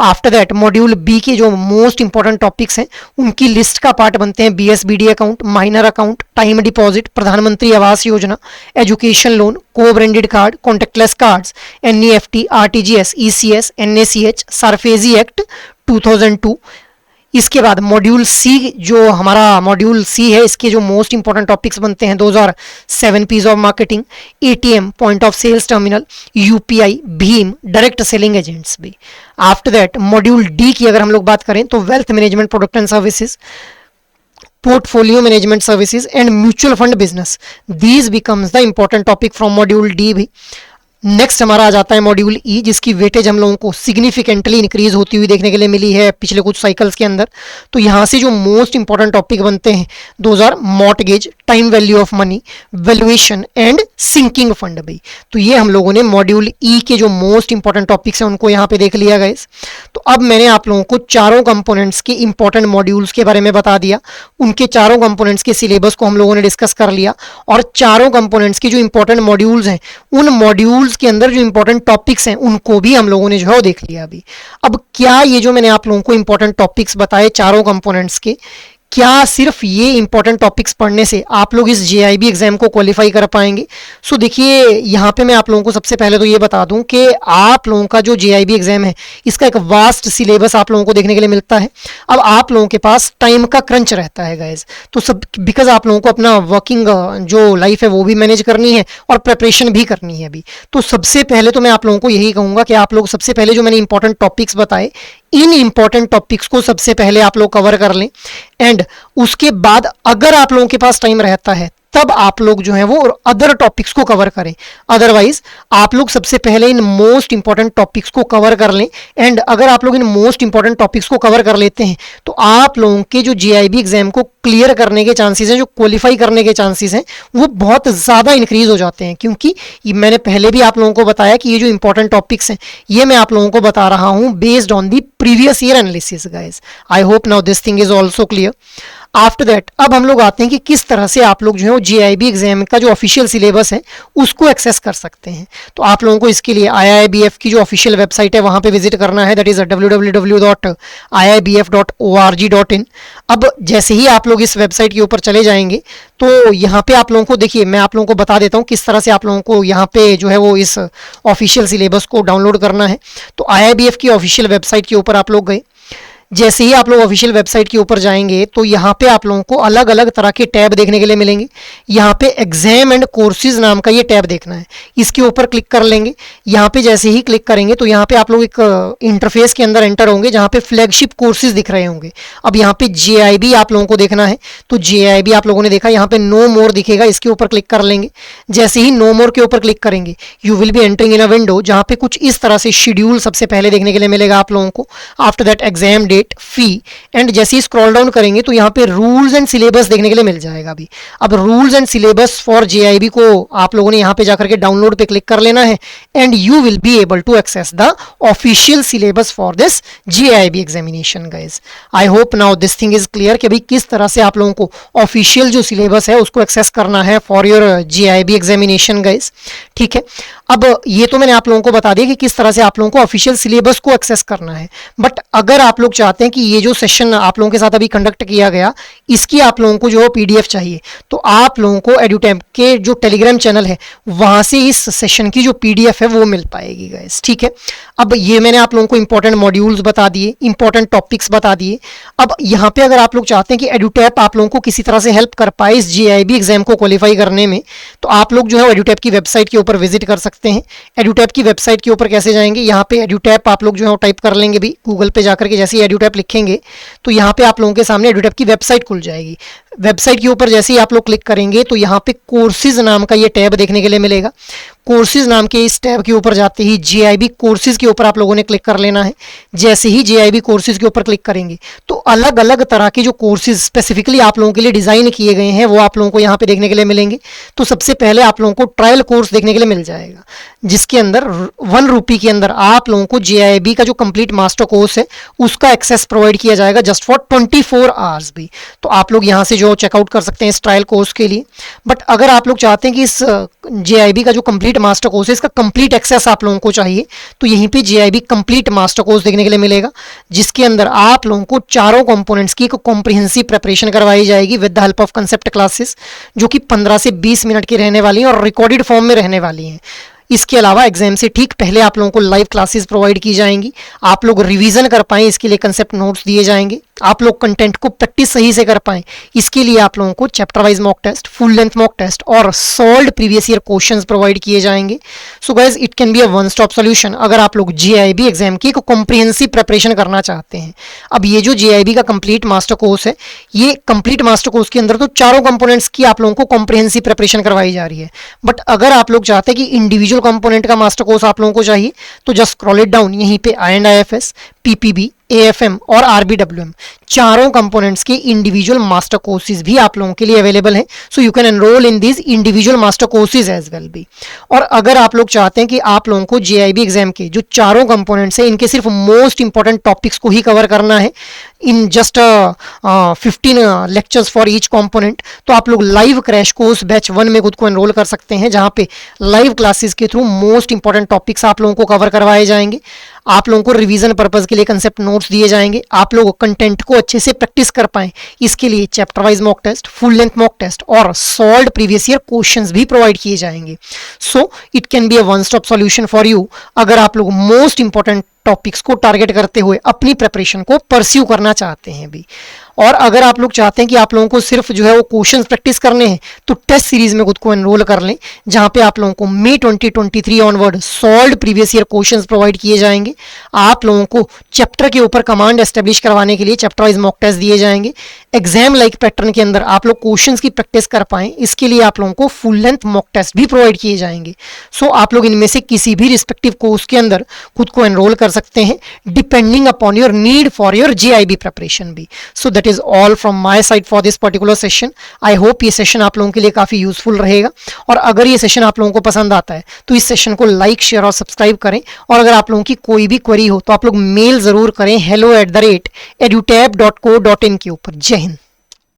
आफ्टर दैट मॉड्यूल बी के जो मोस्ट इंपॉर्टेंट टॉपिक्स हैं उनकी लिस्ट का पार्ट बनते हैं BSBD account, minor account, time deposit, Pradhan Mantri Awas Yojana, education loan, co branded card, contactless cards, NEFT, RTGS, ECS, NACH, SARFAESI act 2002। इसके बाद मॉड्यूल सी जो हमारा मॉड्यूल सी है इसके जो मोस्ट इंपॉर्टेंट टॉपिक्स बनते हैं those are 7 P's of marketing, ATM, point of sales terminal, UPI, भीम, डायरेक्ट सेलिंग एजेंट्स भी। आफ्टर दैट मॉड्यूल डी की अगर हम लोग बात करें तो wealth management product and services, portfolio management services and mutual fund business, these becomes the important topic from module D भी। नेक्स्ट हमारा आ जाता है मॉड्यूल ई जिसकी वेटेज हम लोगों को सिग्निफिकेंटली इंक्रीज होती हुई देखने के लिए मिली है पिछले कुछ साइकिल्स के अंदर। तो यहाँ से जो मोस्ट इंपॉर्टेंट टॉपिक बनते हैं those are mortgage, time value of money, valuation and sinking fund भाई। तो ये हम लोगों ने मॉड्यूल ई के जो मोस्ट इंपॉर्टेंट टॉपिक्स हैं उनको यहाँ पे देख लिया गाइस। तो अब मैंने आप लोगों को चारों कंपोनेंट्स के इंपॉर्टेंट मॉड्यूल्स के बारे में बता दिया, उनके चारों कंपोनेंट्स के सिलेबस को हम लोगों ने डिस्कस कर लिया और चारों कंपोनेंट्स के जो इंपॉर्टेंट मॉड्यूल्स हैं उन मॉड्यूल्स के अंदर जो इंपॉर्टेंट टॉपिक्स हैं उनको भी हम लोगों ने जो है देख लिया अभी। अब क्या ये जो मैंने आप लोगों को इंपॉर्टेंट टॉपिक्स बताए चारों कंपोनेंट्स के, क्या सिर्फ ये इंपॉर्टेंट टॉपिक्स पढ़ने से आप लोग इस जेआईबी एग्जाम को क्वालिफाई कर पाएंगे? सो देखिए यहाँ पे मैं आप लोगों को सबसे पहले तो ये बता दूं कि आप लोगों का जो जेआईबी एग्जाम है इसका एक वास्ट सिलेबस आप लोगों को देखने के लिए मिलता है। अब आप लोगों के पास टाइम का क्रंच रहता है गाइज, तो सब बिकॉज आप लोगों को अपना वर्किंग जो लाइफ है वो भी मैनेज करनी है और प्रिपरेशन भी करनी है अभी। तो सबसे पहले तो मैं आप लोगों को यही कहूँगा कि आप लोग सबसे पहले जो मैंने इंपॉर्टेंट टॉपिक्स बताए इन इंपॉर्टेंट टॉपिक्स को सबसे पहले आप लोग कवर कर लें। एंड उसके बाद अगर आप लोगों के पास टाइम रहता है तब आप लोग जो है वो अदर टॉपिक्स को कवर करें। अदरवाइज आप लोग सबसे पहले इन मोस्ट इंपॉर्टेंट टॉपिक्स को कवर कर लें। एंड अगर आप लोग इन मोस्ट इंपॉर्टेंट टॉपिक्स को कवर कर लेते हैं तो आप लोगों के जो जेआईबी एग्जाम को क्लियर करने के चांसेस हैं, जो क्वालिफाई करने के चांसेस हैं, वो बहुत ज़्यादा इंक्रीज हो जाते हैं। क्योंकि मैंने पहले भी आप लोगों को बताया कि ये जो इंपॉर्टेंट टॉपिक्स हैं ये मैं आप लोगों को बता रहा हूँ based on the previous year analysis guys. I hope now this thing is also clear. After that अब हम लोग आते हैं कि किस तरह से आप लोग जो है वो जेआईबी एग्जाम का जो ऑफिशियल सिलेबस है उसको एक्सेस कर सकते हैं। तो आप लोगों को इसके लिए IIBF की जो ऑफिशियल वेबसाइट है वहां पे विजिट करना है, दैट इज www.iibf.org.in। अब जैसे ही आप लोग इस वेबसाइट के ऊपर चले जाएंगे तो यहाँ पे आप लोगों को देखिए मैं आप लोगों को बता देता हूँ किस तरह से आप लोगों को यहाँ पे जो है वो इस ऑफिशियल सिलेबस को डाउनलोड करना है। तो IIBF की ऑफिशियल वेबसाइट के ऊपर आप लोग गए, जैसे ही आप लोग ऑफिशियल वेबसाइट के ऊपर जाएंगे तो यहाँ पे आप लोगों को अलग अलग तरह के टैब देखने के लिए मिलेंगे। यहाँ पे एग्जाम एंड कोर्सेज नाम का ये टैब देखना है, इसके ऊपर क्लिक कर लेंगे। यहाँ पे जैसे ही क्लिक करेंगे तो यहाँ पे आप लोग एक इंटरफेस के अंदर एंटर होंगे जहाँ पे फ्लैगशिप कोर्सेज दिख रहे होंगे। अब यहाँ पे जेआईबी आप लोगों को देखना है, तो जेआईबी आप लोगों ने देखा, यहाँ पे नो मोर दिखेगा, इसके ऊपर क्लिक कर लेंगे। जैसे ही नो मोर के ऊपर क्लिक करेंगे you will B entering in a window जहाँ पे कुछ इस तरह से शेड्यूल सबसे पहले देखने के लिए मिलेगा आप लोगों को। After that exam date, fee, and जैसे ही स्क्रॉल डाउन करेंगे तो यहाँ पे रूल्स एंड सिलेबस देखने के लिए मिल जाएगा अभी। अब rules and syllabus for JIB को आप लोगों ने यहाँ पे जाकर के डाउनलोड पे क्लिक कर लेना है and you will be able to access the official syllabus for this JAIIB examination guys. I hope now this thing is clear कि भाई किस तरह से आप लोगों को ऑफिशियल जो सिलेबस है उसको एक्सेस करना है for your JIB examination guys. ठीक है, अब ये तो मैंने आप लोगों को बता दिया कि किस तरह से आप लोगों को ऑफिशियल सिलेबस को एक्सेस करना है। बट अगर आप लोग चाहते हैं कि ये जो सेशन आप लोगों के साथ अभी कंडक्ट किया गया, इसकी आप लोगों को जो PDF चाहिए, तो आप लोगों को एडुटैप के जो टेलीग्राम चैनल है वहां से इस सेशन की जो PDF है वो मिल पाएगी गाइस, ठीक है। अब ये मैंने आप लोगों को इंपॉर्टेंट मॉड्यूल्स बता दिए, इंपॉर्टेंट टॉपिक्स बता दिए। अब यहाँ पे अगर आप लोग चाहते हैं कि एडुटैप आप लोगों को किसी तरह से हेल्प कर पाए इस JIB एग्जाम को क्वालिफाई करने में, तो आप लोग जो है एडुटैप की वेबसाइट के ऊपर विजिट कर सकते हैं। एडुटैप की वेबसाइट के ऊपर कैसे जाएंगे, यहाँ पे एडुटैप आप लोग जो है टाइप कर लेंगे भी गूगल पे जाकर के, जैसे ही एडुटैप लिखेंगे तो यहाँ पे आप लोगों के सामने एडुटैप की वेबसाइट खुल जाएगी। वेबसाइट के ऊपर जैसे ही आप लोग क्लिक करेंगे तो यहाँ पे कोर्सेज नाम का ये टैब देखने के लिए मिलेगा। कोर्सेज नाम के इस टैब के ऊपर जाते ही JIB कोर्सेज के ऊपर आप लोगों ने क्लिक कर लेना है। जैसे ही JIB कोर्सेज के ऊपर क्लिक करेंगे तो अलग अलग तरह के जो कोर्सेज स्पेसिफिकली आप लोगों के लिए डिजाइन किए गए हैं वो आप लोगों को यहाँ पे देखने के लिए मिलेंगे। तो सबसे पहले आप लोगों को ट्रायल कोर्स देखने के लिए मिल जाएगा, जिसके अंदर 1 रुपये के अंदर आप लोगों को JIB का जो कंप्लीट मास्टर कोर्स है उसका एक्सेस प्रोवाइड किया जाएगा जस्ट फॉर 24 आवर्स भी। तो आप लोग यहाँ से जो चेकआउट कर सकते हैं इस ट्रायल कोर्स के लिए। बट अगर आप लोग चाहते हैं कि इस JIB का जो कंप्लीट मास्टर कोर्स है इसका कंप्लीट एक्सेस आप लोगों को चाहिए, तो यहीं पे JIB कंप्लीट मास्टर कोर्स देखने के लिए मिलेगा, जिसके अंदर आप लोगों को चारों कंपोनेंट्स की एक कॉम्प्रिहेंसिव प्रिपरेशन करवाई जाएगी with the help of concept classes, जो कि 15 से 20 मिनट की रहने वाली हैं और रिकॉर्डेड फॉर्म में रहने वाली हैं। इसके अलावा एग्जाम से ठीक पहले आप लोगों को लाइव क्लासेस प्रोवाइड की जाएंगी, आप लोग रिवीजन कर पाएं इसके लिए कंसेप्ट नोट्स दिए जाएंगे, आप लोग कंटेंट को प्रैक्टिस सही से कर पाएं इसके लिए आप लोगों को chapter wise mock test, full length mock test और solved previous year questions provide किए जाएंगे। So guys it can be a one stop solution अगर आप लोग JIB एग्जाम की एक कॉम्प्रिहेंसिव प्रिपरेशन करना चाहते हैं। अब ये जो JIB का कंप्लीट मास्टर कोर्स है, ये कंप्लीट मास्टर कोर्स के अंदर तो चारों कंपोनेंट्स की आप लोगों को कॉम्प्रिहेंसिव प्रिपरेशन करवाई जा रही है। बट अगर आप लोग चाहते हैं कि इंडिविजुअल कंपोनेंट का मास्टर कोर्स आप लोगों को चाहिए तो जस्ट स्क्रॉल इट डाउन, यहीं पे IND-IFS, PPB, AFM और RBWM चारों कंपोनेंट्स के इंडिविजुअल मास्टर कोर्सेज भी आप लोगों के लिए अवेलेबल हैं। So you can enroll in these individual master courses as well भी। और अगर आप लोग चाहते हैं कि आप लोगों को JIB एग्जाम के जो चारों कंपोनेंट्स हैं इनके सिर्फ मोस्ट इंपॉर्टेंट टॉपिक्स को ही कवर करना है in just 15 lectures for each component, तो आप लोग लाइव क्रैश कोर्स बैच 1 में खुद को एनरोल कर सकते हैं, जहां पे लाइव क्लासेस के थ्रू मोस्ट इंपॉर्टेंट टॉपिक्स आप लोगों को कवर करवाए जाएंगे। आप लोगों को रिवीजन पर्पज के लिए कंसेप्ट नोट्स दिए जाएंगे, आप लोग कंटेंट को अच्छे से प्रैक्टिस कर पाएं इसके लिए chapter wise mock test, full length mock test और सॉल्व्ड प्रीवियस ईयर क्वेश्चंस भी प्रोवाइड किए जाएंगे। So it can be a one stop solution for you अगर आप लोग मोस्ट इंपॉर्टेंट टॉपिक्स को टारगेट करते हुए अपनी प्रिपरेशन को परस्यू करना चाहते हैं भी। और अगर आप लोग चाहते हैं कि आप लोगों को सिर्फ जो है वो क्वेश्चंस प्रैक्टिस करने हैं तो टेस्ट सीरीज में खुद को एनरोल कर लें, जहां पे आप लोगों को मई 2023 onward solved previous year questions provide किए जाएंगे। आप लोगों को चैप्टर के ऊपर कमांड एस्टेब्लिश करवाने के लिए चैप्टर वाइज मॉक टेस्ट दिए जाएंगे। एग्जाम लाइक पैटर्न के अंदर आप लोग क्वेश्चंस की प्रैक्टिस कर पाएं इसके लिए आप लोगों को फुल लेंथ मॉक टेस्ट भी प्रोवाइड किए जाएंगे। सो आप लोग इनमें से किसी भी रिस्पेक्टिव कोर्स के अंदर खुद को एनरोल कर सकते हैं depending upon your need for your JIB preparation भी। So that is all from my side for this particular session. I hope ये सेशन आप लोगों के लिए काफी यूजफुल रहेगा, और अगर ये सेशन आप लोगों को पसंद आता है तो इस सेशन को लाइक, शेयर और सब्सक्राइब करें। और अगर आप लोगों की कोई भी क्वेरी हो तो आप लोग मेल जरूर करें hello@edutap.co.in के ऊपर। जय हिंद।